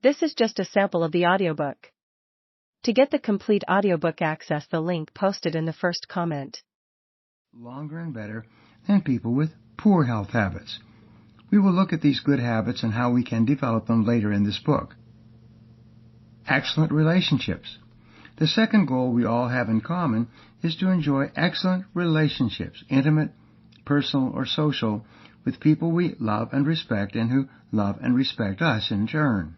This is just a sample of the audiobook. To get the complete audiobook, access the link posted in the first comment. Longer and better than people with poor health habits. We will look at these good habits and how we can develop them later in this book. Excellent relationships. The second goal we all have in common is to enjoy excellent relationships, intimate, personal, or social, with people we love and respect and who love and respect us in turn.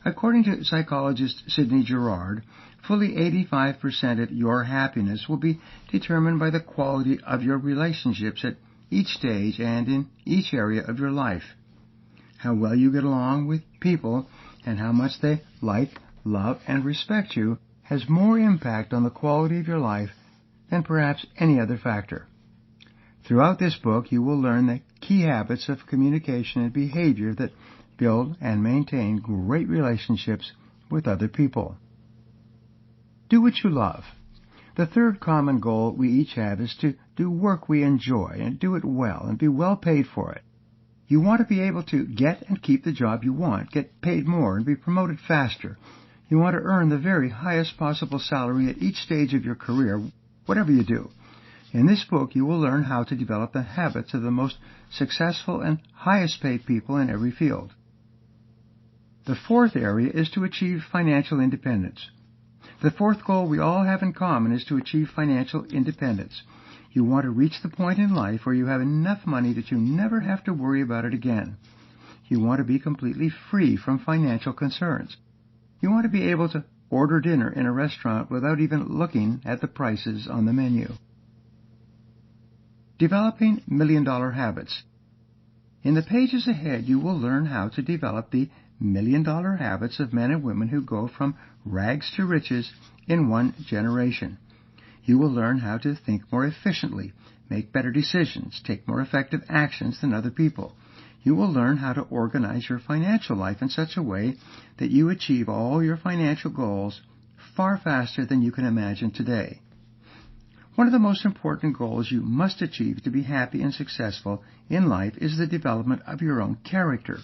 According to psychologist Sidney Girard, fully 85% of your happiness will be determined by the quality of your relationships at each stage and in each area of your life. How well you get along with people and how much they like, love, and respect you has more impact on the quality of your life than perhaps any other factor. Throughout this book, you will learn the key habits of communication and behavior that build and maintain great relationships with other people. Do what you love. The third common goal we each have is to do work we enjoy and do it well and be well paid for it. You want to be able to get and keep the job you want, get paid more, and be promoted faster. You want to earn the very highest possible salary at each stage of your career, whatever you do. In this book, you will learn how to develop the habits of the most successful and highest paid people in every field. The fourth area is to achieve financial independence. The fourth goal we all have in common is to achieve financial independence. You want to reach the point in life where you have enough money that you never have to worry about it again. You want to be completely free from financial concerns. You want to be able to order dinner in a restaurant without even looking at the prices on the menu. Developing million-dollar habits. In the pages ahead, you will learn how to develop the million-dollar habits of men and women who go from rags to riches in one generation. You will learn how to think more efficiently, make better decisions, take more effective actions than other people. You will learn how to organize your financial life in such a way that you achieve all your financial goals far faster than you can imagine today. One of the most important goals you must achieve to be happy and successful in life is the development of your own character.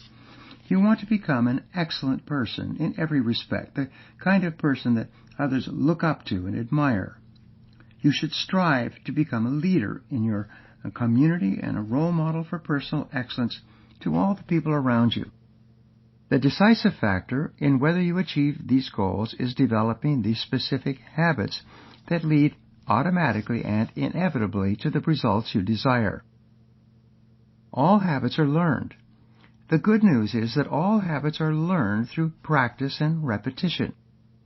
You want to become an excellent person in every respect, the kind of person that others look up to and admire. You should strive to become a leader in your community and a role model for personal excellence to all the people around you. The decisive factor in whether you achieve these goals is developing the specific habits that lead automatically and inevitably to the results you desire. All habits are learned. The good news is that all habits are learned through practice and repetition.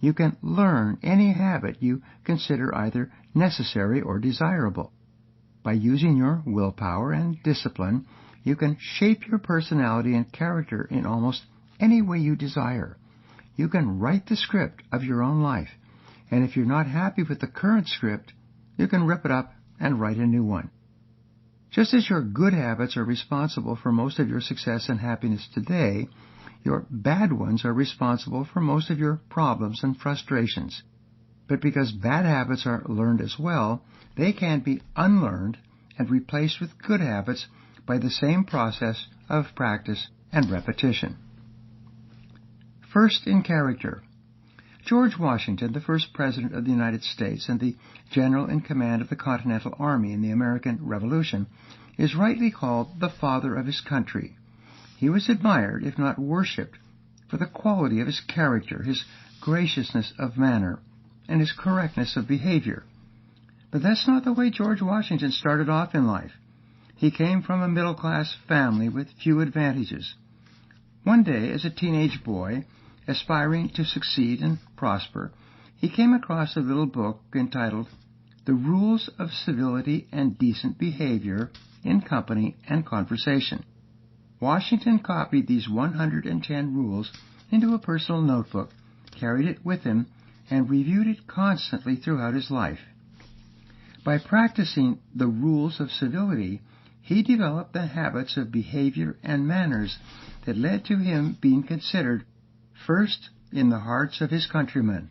You can learn any habit you consider either necessary or desirable. By using your willpower and discipline, you can shape your personality and character in almost any way you desire. You can write the script of your own life, and if you're not happy with the current script, you can rip it up and write a new one. Just as your good habits are responsible for most of your success and happiness today, your bad ones are responsible for most of your problems and frustrations. But because bad habits are learned as well, they can be unlearned and replaced with good habits by the same process of practice and repetition. First in character. George Washington, the first President of the United States and the General in command of the Continental Army in the American Revolution, is rightly called the father of his country. He was admired, if not worshipped, for the quality of his character, his graciousness of manner, and his correctness of behavior. But that's not the way George Washington started off in life. He came from a middle-class family with few advantages. One day, as a teenage boy, aspiring to succeed and prosper, he came across a little book entitled The Rules of Civility and Decent Behavior in Company and Conversation. Washington copied these 110 rules into a personal notebook, carried it with him, and reviewed it constantly throughout his life. By practicing the rules of civility, he developed the habits of behavior and manners that led to him being considered first in the hearts of his countrymen.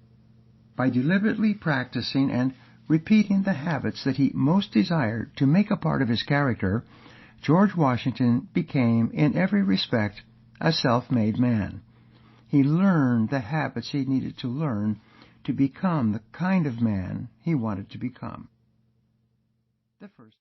By deliberately practicing and repeating the habits that he most desired to make a part of his character, George Washington became, in every respect, a self-made man. He learned the habits he needed to learn to become the kind of man he wanted to become. The first